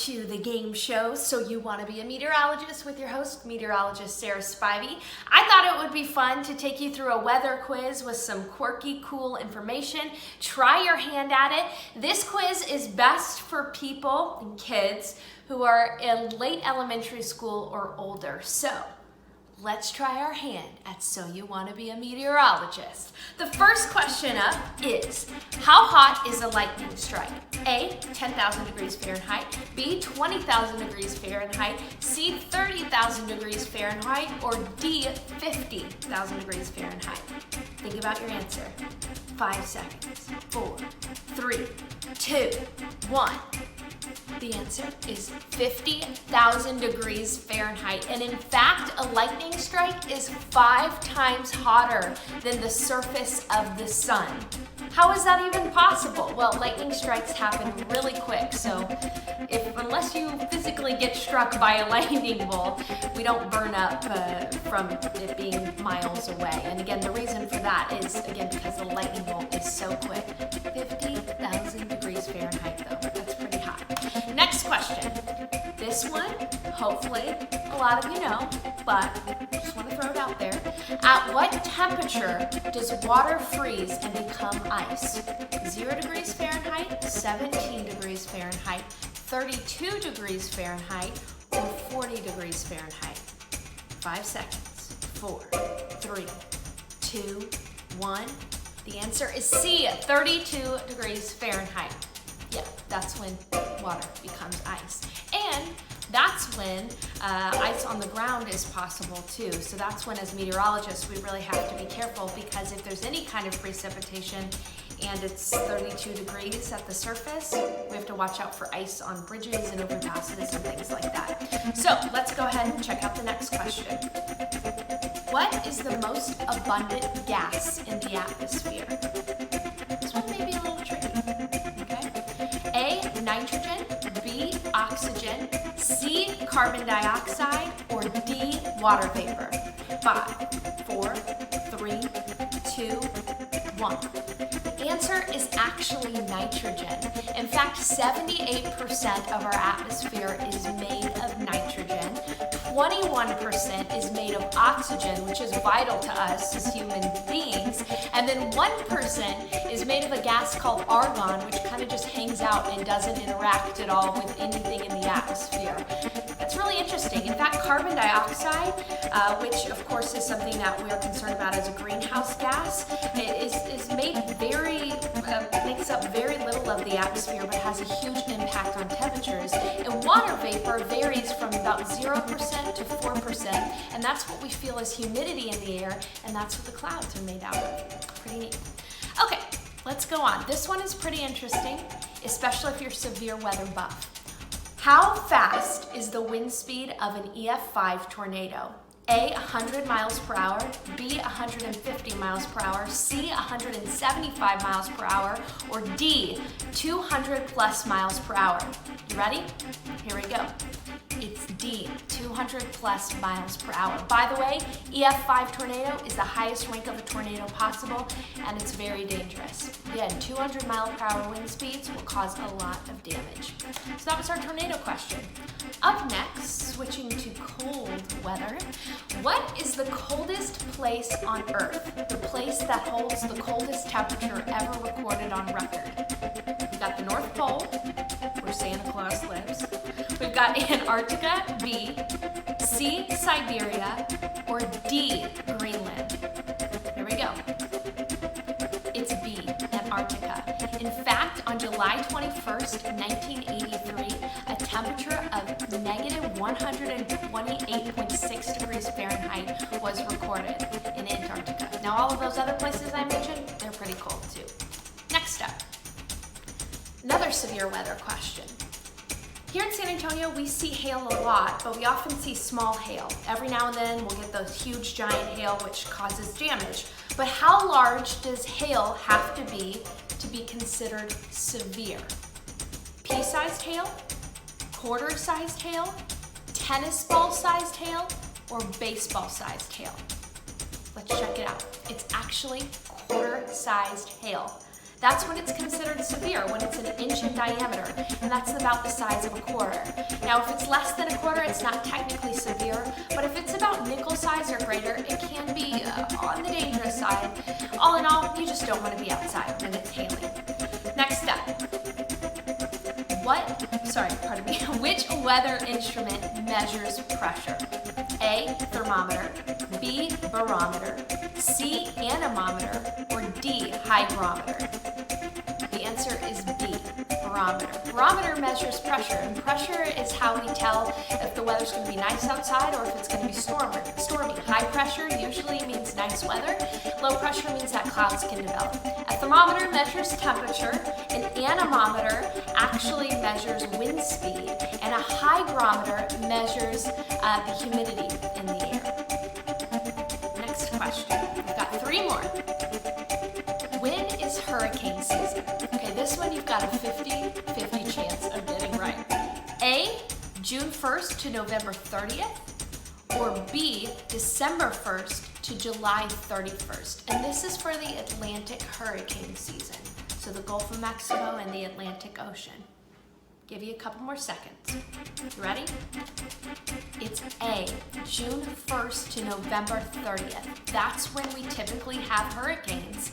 to the game show, So You Want to Be a Meteorologist with your host, meteorologist Sarah Spivey. I thought it would be fun to take you through a weather quiz with some quirky, cool information. Try your hand at it. This quiz is best for people and kids who are in late elementary school or older. So, let's try our hand at So You Want to Be a Meteorologist. The first question up is, how hot is a lightning strike? A, 10,000 degrees Fahrenheit, B, 20,000 degrees Fahrenheit, C, 30,000 degrees Fahrenheit, or D, 50,000 degrees Fahrenheit. Think about your answer. 5 seconds. 4, 3, 2, 1. The answer is 50,000 degrees Fahrenheit. And in fact, a lightning strike is 5 times hotter than the surface of the sun. How is that even possible? Well, lightning strikes happen really quick, so unless you physically get struck by a lightning bolt, we don't burn up from it being miles away. And again, the reason for that is, again, because the lightning bolt is so quick. 50,000 degrees Fahrenheit, though. That's pretty hot. Next question. This one, hopefully, a lot of you know, but just want to throw it out there. At what temperature does water freeze and become ice? 0 degrees Fahrenheit, 17 degrees Fahrenheit, 32 degrees Fahrenheit, or 40 degrees Fahrenheit? 5 seconds. 4, 3, 2, 1. The answer is C, 32 degrees Fahrenheit. Yeah, that's when water becomes ice. And that's when ice on the ground is possible too. So that's when, as meteorologists, we really have to be careful, because if there's any kind of precipitation and it's 32 degrees at the surface, we have to watch out for ice on bridges and overpasses and things like that. So let's go ahead and check out the next question. What is the most abundant gas in the atmosphere? This one may be a little tricky. A, nitrogen, B, oxygen, C, carbon dioxide, or D, water vapor? 5, 4, 3, 2, 1. The answer is actually nitrogen. In fact, 78% of our atmosphere is made of nitrogen. 21% is made of oxygen, which is vital to us as human beings. And then 1% is made of a gas called argon, which kind of just hangs out and doesn't interact at all with anything in the atmosphere. It's really interesting. In fact, carbon dioxide, which of course is something that we're concerned about as a greenhouse gas, is made makes up very little of the atmosphere, but has a huge impact on temperatures. And water vapor varies from about 0% to 4%, and that's what we feel as humidity in the air, and that's what the clouds are made out of. Pretty neat. Okay, let's go on. This one is pretty interesting, especially if you're a severe weather buff. How fast is the wind speed of an EF5 tornado? A, 100 miles per hour, B, 150 miles per hour, C, 175 miles per hour, or D, 200 plus miles per hour. You ready? Here we go. It's D, 200 plus miles per hour. By the way, EF5 tornado is the highest rank of a tornado possible, and it's very dangerous. Again, 200 mile per hour wind speeds will cause a lot of damage. So that was our tornado question. Up next, switching to cold weather, what is the coldest place on Earth? The place that holds the coldest temperature ever recorded on record? We've got the North Pole, where Santa Claus lives. We've got Antarctica, B, C, Siberia, or D, Greenland. Here we go. It's B, Antarctica. In fact, on July 21st, 1983, a temperature of negative 128.6 degrees Fahrenheit was recorded in Antarctica. Now, all of those other places I mentioned, they're pretty cold too. Next up, another severe weather question. Here in San Antonio, we see hail a lot, but we often see small hail. Every now and then, we'll get those huge giant hail, which causes damage. But how large does hail have to be considered severe? Pea-sized hail, quarter-sized hail, tennis ball-sized hail, or baseball-sized hail? Let's check it out. It's actually quarter-sized hail. That's when it's considered severe, when it's 1 inch in diameter, and that's about the size of a quarter. Now, if it's less than a quarter, it's not technically severe, but if it's about nickel size or greater, it can be on the dangerous side. All in all, you just don't want to be outside when it's hailing. Next up, which weather instrument measures pressure? A, thermometer, B, barometer, C, anemometer, or D, hygrometer? The answer is B, barometer. Barometer measures pressure, and pressure is how we tell if the weather's going to be nice outside or if it's going to be stormy. High pressure usually means nice weather. Low pressure means that clouds can develop. A thermometer measures temperature, an anemometer actually measures wind speed, and a hygrometer measures the humidity in the air. Next question. We've got 3 more. When is hurricane season? Okay, this one you've got a 50-50 chance of getting right. A, June 1st to November 30th, or B, December 1st to July 31st. And this is for the Atlantic hurricane season, so the Gulf of Mexico and the Atlantic Ocean. Give you a couple more seconds. You ready? It's A, June 1st to November 30th. That's when we typically have hurricanes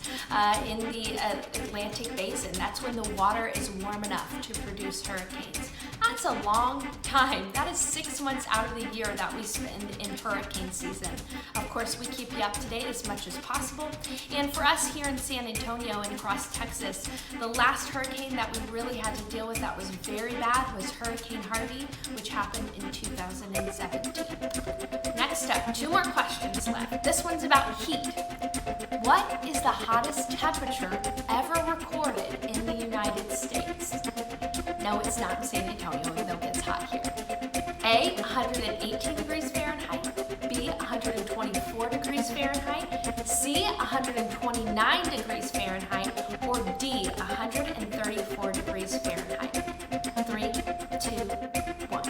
in the Atlantic basin. That's when the water is warm enough to produce hurricanes. That's a long time. That is 6 months out of the year that we spend in hurricane season. Of course, we keep you up to date as much as possible. And for us here in San Antonio and across Texas, the last hurricane that we really had to deal with that was very bad was Hurricane Harvey, which happened in 2017. Next up, 2 more questions left. This one's about heat. What is the hottest temperature ever recorded in the United States? No, it's not in San Antonio, even though it gets hot here. A, 118 degrees Fahrenheit, B, 124 degrees Fahrenheit, C, 129 degrees Fahrenheit, or D, 134 degrees Fahrenheit. 3, 2, 1.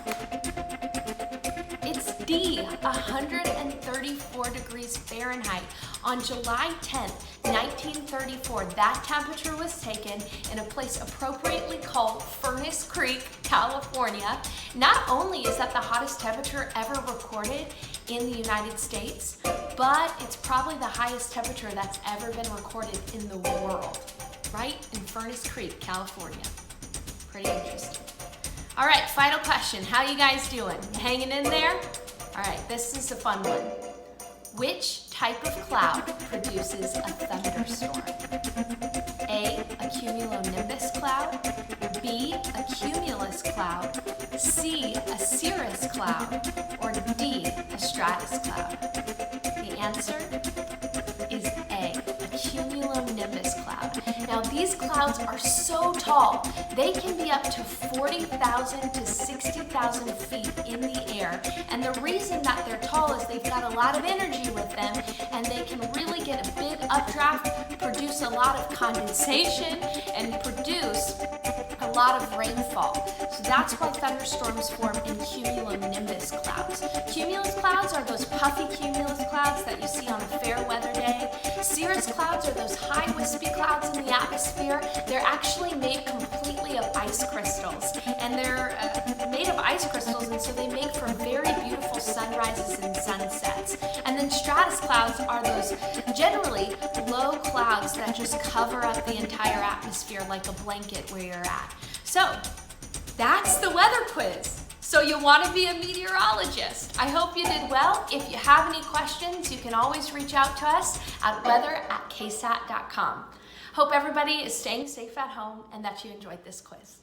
It's D, 134 degrees Fahrenheit. On July 10th, 1934, that temperature was taken in a place appropriately called Furnace Creek, California. Not only is that the hottest temperature ever recorded in the United States, but it's probably the highest temperature that's ever been recorded in the world, right in Furnace Creek, California. Pretty interesting. All right, final question. How you guys doing? Hanging in there? All right, this is a fun one. Which type of cloud produces a thunderstorm? A, a cumulonimbus cloud, B, a cumulus cloud, C, a cirrus cloud, or D, a stratus cloud? The answer is A, a cumulonimbus cloud. Now these clouds are so tall, they can be up to 40,000 to 60,000 feet in the air. And the reason that they're tall is they've got a lot of energy with them, and they can really get a big updraft, produce a lot of condensation, and produce a lot of rainfall. So that's why thunderstorms form in cumulonimbus clouds. Cumulus clouds are those puffy cumulus clouds that you see on a fair weather day. Cirrus clouds are those high wispy clouds in the atmosphere. They're actually made completely of ice crystals, and they're made of ice crystals, and so they make for very beautiful sunrises and sunsets. And then stratus clouds are those generally low clouds that just cover up the entire atmosphere like a blanket where you're at. So that's the weather quiz. So you want to be a meteorologist. I hope you did well. If you have any questions, you can always reach out to us at weather@ksat.com. Hope everybody is staying safe at home and that you enjoyed this quiz.